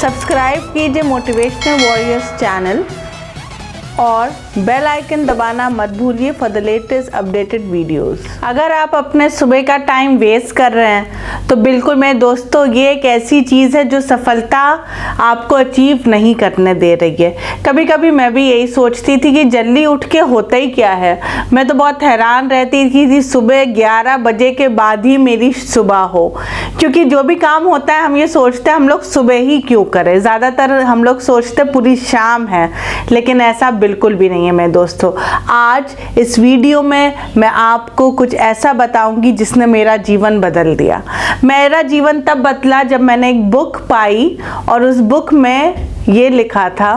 Subscribe कीजिए motivational warriors channel और bell icon दबाना मत भूलिए for the latest updated videos. अगर आप अपने सुबह का टाइम वेस्ट कर रहे हैं तो बिल्कुल मेरे दोस्तों, ये एक ऐसी चीज़ है जो सफलता आपको अचीव नहीं करने दे रही है। कभी कभी मैं भी यही सोचती थी कि जल्दी उठ के होता ही क्या है। मैं तो बहुत हैरान रहती थी कि सुबह 11 बजे के बाद ही मेरी सुबह हो, क्योंकि जो भी काम होता है हम ये सोचते हैं हम लोग सुबह ही क्यों करें। ज़्यादातर हम लोग सोचते पूरी शाम है, लेकिन ऐसा बिल्कुल भी नहीं है मेरे दोस्तों। आज इस वीडियो में मैं आपको कुछ ऐसा बताऊंगी जिसने मेरा जीवन बदल दिया। मेरा जीवन तब बदला जब मैंने एक बुक पाई और उस बुक में ये लिखा था,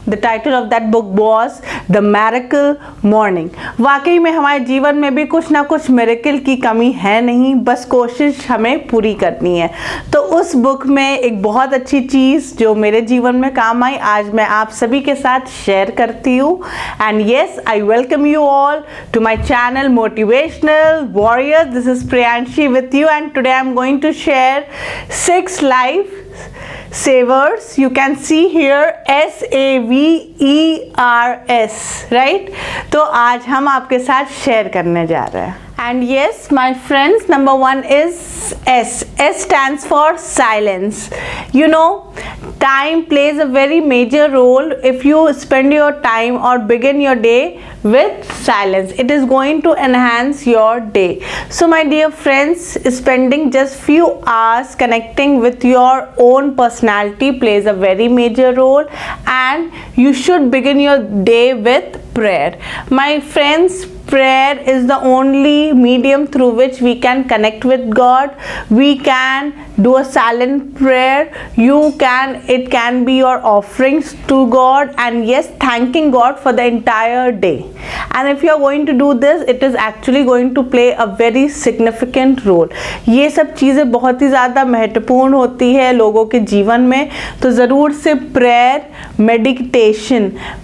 The title of that book was The Miracle Morning। वाकई में हमारे जीवन में भी कुछ ना कुछ मिरेकल की कमी है नहीं, बस कोशिश हमें पूरी करनी है। तो उस बुक में एक बहुत अच्छी चीज़ जो मेरे जीवन में काम आई, आज मैं आप सभी के साथ शेयर करती हूँ। And yes, I welcome you all to my channel motivational warriors. This is Priyanshi with you and today I am going to share 6 life savers. You can see here SAVERS, right? तो आज हम आपके साथ share करने जा रहे हैं। And yes, my friends, number 1 is S. S stands for silence. You know, time plays a very major role if you spend your time or begin your day with silence. It is going to enhance your day. So my dear friends, spending just few hours connecting with your own personality plays a very major role, and you should begin your day with prayer. My friends, prayer is the only medium through which we can connect with God. We can do a silent prayer. It can be your offerings to God, and yes, thanking God for the entire day. And if you are going to do this, it is actually going to play a very significant role. ये सब चीज़ें बहुत ही ज़्यादा महत्वपूर्ण होती है लोगों के जीवन में। तो ज़रूर से प्रेयर,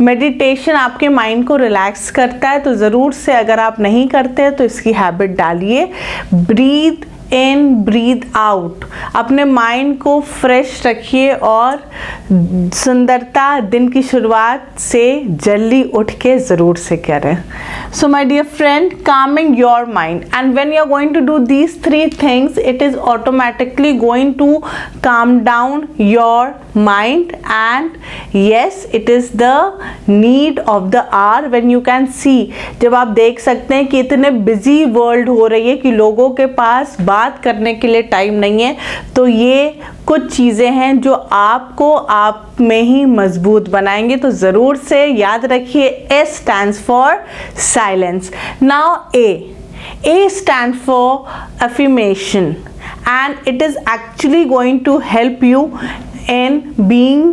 मेडिटेशन आपके माइंड को रिलैक्स करता है। तो ज़रूर से अगर आप नहीं करते तो इसकी हैबिट डालिए। ब्रीथ इन, ब्रीथ आउट, अपने माइंड को फ्रेश रखिए और सुंदरता दिन की शुरुआत से जल्दी उठ के ज़रूर से करें। So my dear friend, calming your mind, and when you are going to do these 3 things, it is automatically going to calm down your mind, and yes, it is the need of the hour when you can see, जब आप देख सकते हैं कि इतने busy world हो रही है कि लोगों के पास बात करने के लिए टाइम नहीं है। तो ये कुछ चीज़ें हैं जो आपको आप में ही मजबूत बनाएंगे। तो ज़रूर से याद रखिए, S stands for silence. Now A stands for affirmation, and it is actually going to help you in being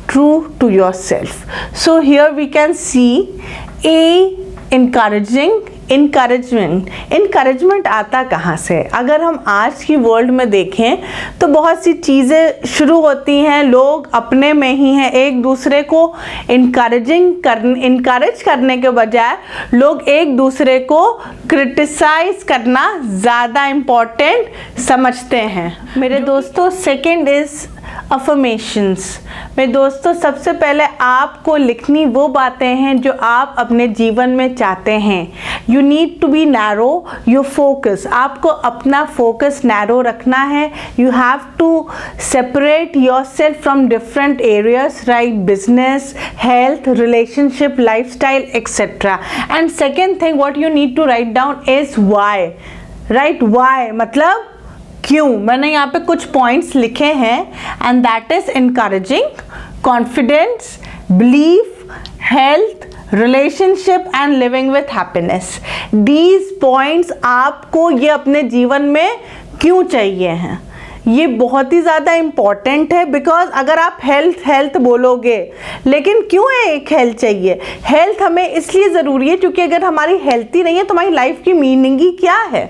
true to yourself. So here we can see A, encouragement आता कहाँ से? अगर हम आज की वर्ल्ड में देखें तो बहुत सी चीज़ें शुरू होती हैं, लोग अपने में ही हैं। एक दूसरे को इनकरेज करने के बजाय लोग एक दूसरे को क्रिटिसाइज करना ज़्यादा इम्पोर्टेंट समझते हैं मेरे दोस्तों। Second is affirmations. मेरे दोस्तों, सबसे पहले आपको लिखनी वो बातें हैं जो आप अपने जीवन में चाहते हैं। You need to be narrow your focus. आपको अपना फोकस नैरो रखना है। You have to separate yourself from different areas, right? Business, health, relationship, lifestyle, etcetera. And second thing what you need to write down is why, right? Why मतलब क्यों। मैंने यहाँ पे कुछ पॉइंट्स लिखे हैं, and that is encouraging, confidence, belief, health, relationship and living with happiness. These points आपको ये अपने जीवन में क्यों चाहिए हैं, ये बहुत ही ज़्यादा इम्पॉर्टेंट है। बिकॉज अगर आप हेल्थ बोलोगे, लेकिन क्यों है एक हेल्थ चाहिए? हेल्थ हमें इसलिए ज़रूरी है क्योंकि अगर हमारी हेल्थ ही नहीं है तो हमारी लाइफ की मीनिंग ही क्या है,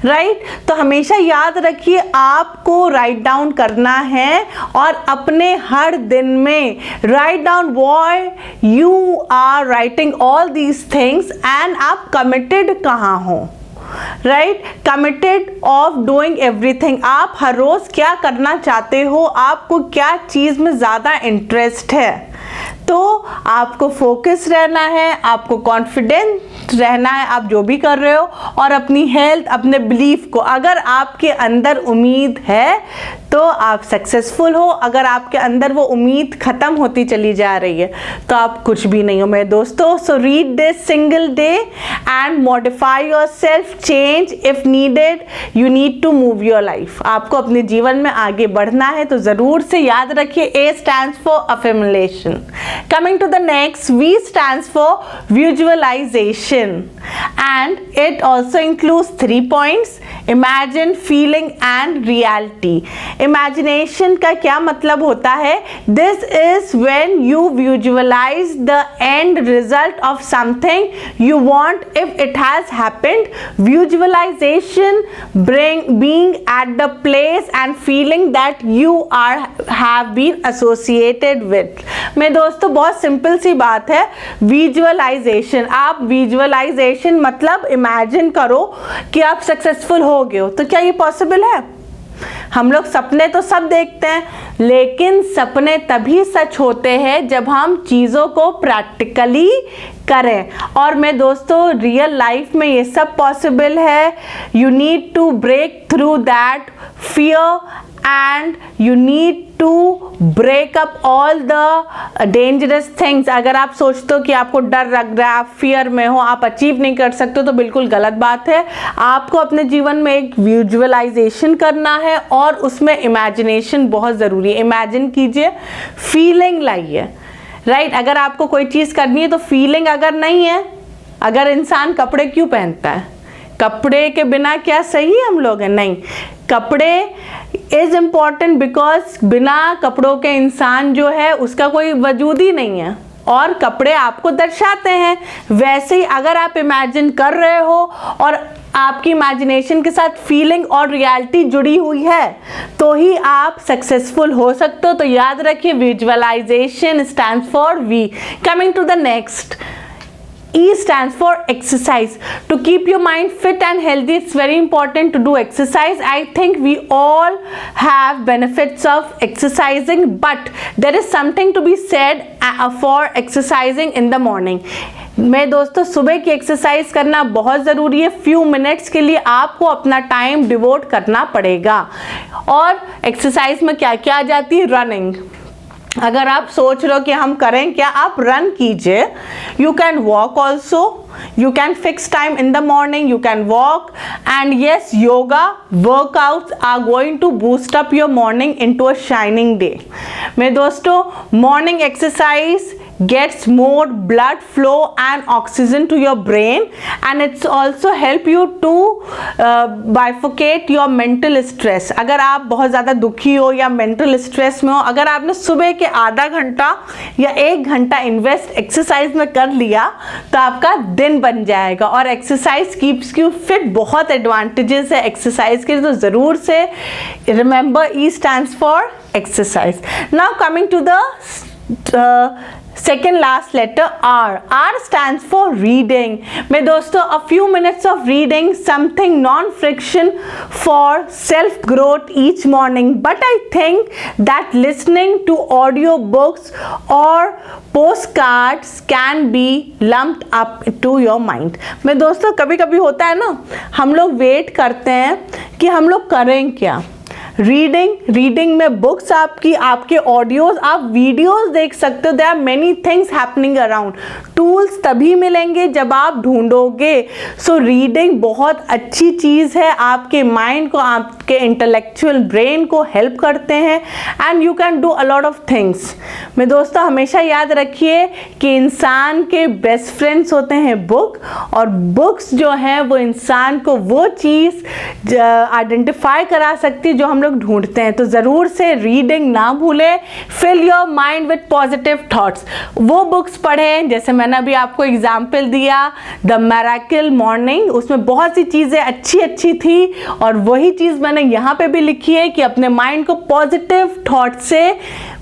राइट? तो हमेशा याद रखिए, आपको राइट डाउन करना है और अपने हर दिन में write down why you are writing all these things, and आप कमिटेड कहाँ हो, right, committed of doing everything. आप हर रोज क्या करना चाहते हो, आपको क्या चीज में ज्यादा इंटरेस्ट है, तो आपको फोकस रहना है, आपको कॉन्फिडेंट रहना है आप जो भी कर रहे हो, और अपनी हेल्थ, अपने बिलीफ को, अगर आपके अंदर उम्मीद है तो आप सक्सेसफुल हो। अगर आपके अंदर वो उम्मीद खत्म होती चली जा रही है तो आप कुछ भी नहीं हो मेरे दोस्तों। So read this single day and modify yourself, change if needed, you need to move your life. आपको अपने जीवन में आगे बढ़ना है तो ज़रूर से याद रखिए A stands for affirmation. Coming to the next, V stands for visualization and it also includes 3 points: imagine, feeling and reality. Imagination का क्या मतलब होता है? This is when you visualize the end result of something you want if it has happened. Visualization being at the place and feeling that you have been associated with. मेरे दोस्तों बहुत simple सी बात है विजुअलाइजेशन। आप visualisation मतलब imagine करो कि आप सक्सेसफुल हो गए हो, तो क्या ये पॉसिबल है? हम लोग सपने तो सब देखते हैं, लेकिन सपने तभी सच होते हैं जब हम चीज़ों को प्रैक्टिकली करें। और मैं दोस्तों रियल लाइफ में ये सब पॉसिबल है। You need to break through that fear and you need to break up all the dangerous things. अगर आप सोचते हो कि आपको डर लग रहा है, आप फियर में हो, आप अचीव नहीं कर सकते हो, तो बिल्कुल गलत बात है। आपको अपने जीवन में एक विजुअलाइजेशन करना है और उसमें इमेजिनेशन बहुत ज़रूरी है। इमेजिन कीजिए, फीलिंग लाइए, राइट। अगर आपको कोई चीज़ करनी है तो फीलिंग अगर नहीं है, अगर इंसान कपड़े क्यों पहनता है? कपड़े के बिना क्या सही हम लोग हैं? नहीं, कपड़े इज इम्पॉर्टेंट बिकॉज बिना कपड़ों के इंसान जो है उसका कोई वजूद ही नहीं है, और कपड़े आपको दर्शाते हैं। वैसे ही अगर आप इमेजिन कर रहे हो और आपकी इमेजिनेशन के साथ फीलिंग और रियलिटी जुड़ी हुई है तो ही आप सक्सेसफुल हो सकते हो। तो याद रखिए visualization stands for V. Coming to the next, E stands for exercise. To keep your mind fit and healthy, it's very important to do exercise. I think we all have benefits of exercising, but there is something to be said for exercising in the morning. मैं दोस्तों सुबह की exercise करना बहुत ज़रूरी है। Few minutes के लिए आपको अपना टाइम डिवोट करना पड़ेगा। और एक्सरसाइज में क्या क्या आ जाती है? रनिंग। अगर आप सोच रहे हो कि हम करें क्या, आप रन कीजिए। You can walk also, you can fix time in the morning, you can walk, and yes yoga workouts are going to boost up your morning into a shining day. मेरे दोस्तों morning exercise gets more blood flow and oxygen to your brain, and it's also help you to bifurcate your mental stress. अगर आप बहुत ज़्यादा दुखी हो या mental stress में हो, अगर आपने सुबह के आधा घंटा या 1 घंटा इन्वेस्ट एक्सरसाइज में कर लिया तो आपका दिन बन जाएगा। और एक्सरसाइज कीप्स यू फिट, बहुत एडवांटेजेस है एक्सरसाइज के, तो ज़रूर से remember E stands for exercise. Now coming to the second last letter R. R stands for reading. मेरे दोस्तों a few minutes of reading something non-friction for self growth each morning, but I think that listening to audio books or postcards can be lumped up to your mind. मेरे दोस्तों कभी कभी होता है ना, हम लोग वेट करते हैं कि हम लोग करें क्या। रीडिंग में बुक्स आपके ऑडियोज, आप वीडियोस देख सकते हो। There are many things happening around. Tools तभी मिलेंगे जब आप ढूंढोगे। सो रीडिंग बहुत अच्छी चीज़ है, आपके माइंड को, आपके इंटेलेक्चुअल ब्रेन को हेल्प करते हैं, and you can do a lot of things. मेरे दोस्तों हमेशा याद रखिए कि इंसान के बेस्ट फ्रेंड्स होते हैं बुक, और बुक्स जो हैं वो इंसान को वो चीज़ आइडेंटिफाई करा सकती है जो हम लोग ढूंढते हैं। तो ज़रूर से रीडिंग ना भूलें। Fill your mind with positive thoughts. वो बुक्स पढ़ें, जैसे मैंने अभी आपको एग्जाम्पल दिया द मिरेकल मॉर्निंग, उसमें बहुत सी चीज़ें अच्छी थी, और वही चीज़ मैंने यहाँ पे भी लिखी है कि अपने माइंड को पॉजिटिव थॉट से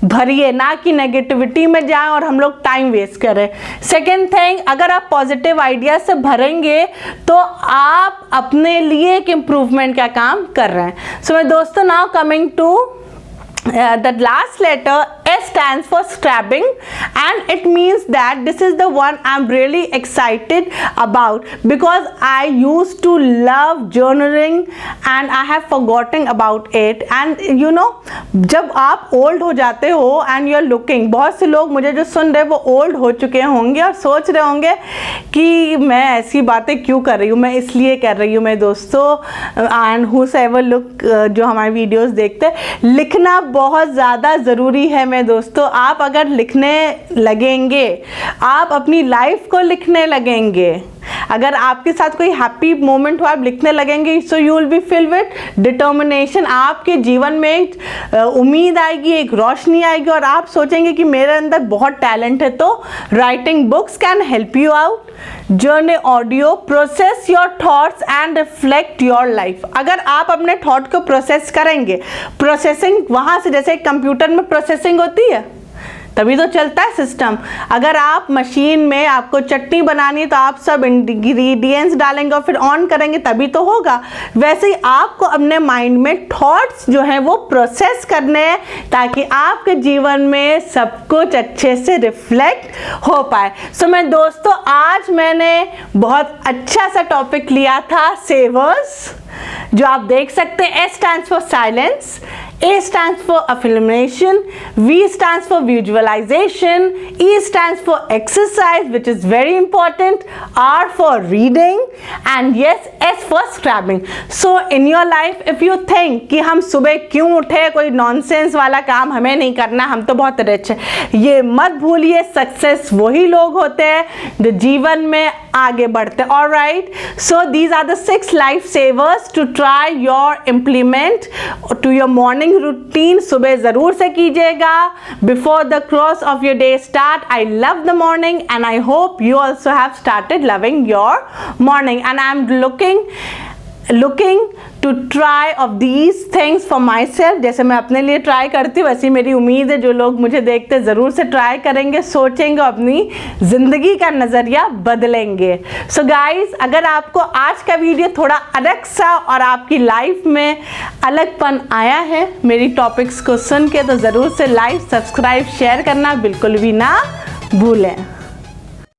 भरिए, ना कि नेगेटिविटी में जाएं और हम लोग टाइम वेस्ट करें। सेकेंड थिंग, अगर आप पॉजिटिव आइडिया से भरेंगे तो आप अपने लिए एक इम्प्रूवमेंट का काम कर रहे हैं। सो मैं दोस्तों now coming to the last letter S stands for scrapping, and it means that this is the one I'm really excited about because I used to love journaling and I have forgotten about it. And you know, जब आप old हो जाते हो and you're looking, बहुत से लोग मुझे जो सुन रहे वो old हो चुके होंगे और सोच रहे होंगे कि मैं ऐसी बातें क्यों कर रही हूँ, मैं इसलिए कर रही हूँ। मैं दोस्तों and whosoever look जो हमारे वीडियोस देखते हैं, लिखना बहुत ज़्यादा ज़रूरी है। मैं दोस्तों, आप अगर लिखने लगेंगे, आप अपनी लाइफ को लिखने लगेंगे, अगर आपके साथ कोई हैप्पी मोमेंट हो आप लिखने लगेंगे, so you will be fill with determination. आपके जीवन में एक उम्मीद आएगी, एक रोशनी आएगी और आप सोचेंगे कि मेरे अंदर बहुत टैलेंट है। तो writing books can help you out. Journal audio, process your thoughts and reflect your life. अगर आप अपने थॉट को प्रोसेस करेंगे, प्रोसेसिंग वहाँ से जैसे कंप्यूटर में प्रोसेसिंग होती है तभी तो चलता है सिस्टम। अगर आप मशीन में आपको चटनी बनानी है तो आप सब इंग्रेडिएंट्स डालेंगे और फिर ऑन करेंगे तभी तो होगा। वैसे ही आपको अपने माइंड में थॉट्स जो हैं वो प्रोसेस करने हैं ताकि आपके जीवन में सब कुछ अच्छे से रिफ्लेक्ट हो पाए। सो मैं दोस्तों आज मैंने बहुत अच्छा सा टॉपिक लिया था सेवर्स, जो आप देख सकते हैं। S stands for silence, A stands for affirmation, V stands for visualization, E stands for exercise which is very important, R for reading, and yes, S for scrapping. So in your life if you think कि हम सुबह क्यों उठे, कोई nonsense वाला काम हमें नहीं करना, हम तो बहुत रिच है, ये मत भूलिए। सक्सेस वही लोग होते हैं जो जीवन में आगे बढ़ते हैं। Alright, so these are the 6 life savers to try your implement to your morning routine. सुबह ज़रूर से कीजिएगा before the cross of your day start. I love the morning and I hope you also have started loving your morning and I am looking to try of these things for myself. जैसे मैं अपने लिए try करती हूँ वैसी मेरी उम्मीद है जो लोग मुझे देखते ज़रूर से ट्राई करेंगे, सोचेंगे, अपनी ज़िंदगी का नज़रिया बदलेंगे। सो गाइज, अगर आपको आज का वीडियो थोड़ा अलग सा और आपकी लाइफ में अलगपन आया है मेरी टॉपिक्स को सुन के, तो ज़रूर से लाइक, सब्सक्राइब, शेयर करना बिल्कुल भी ना भूलें।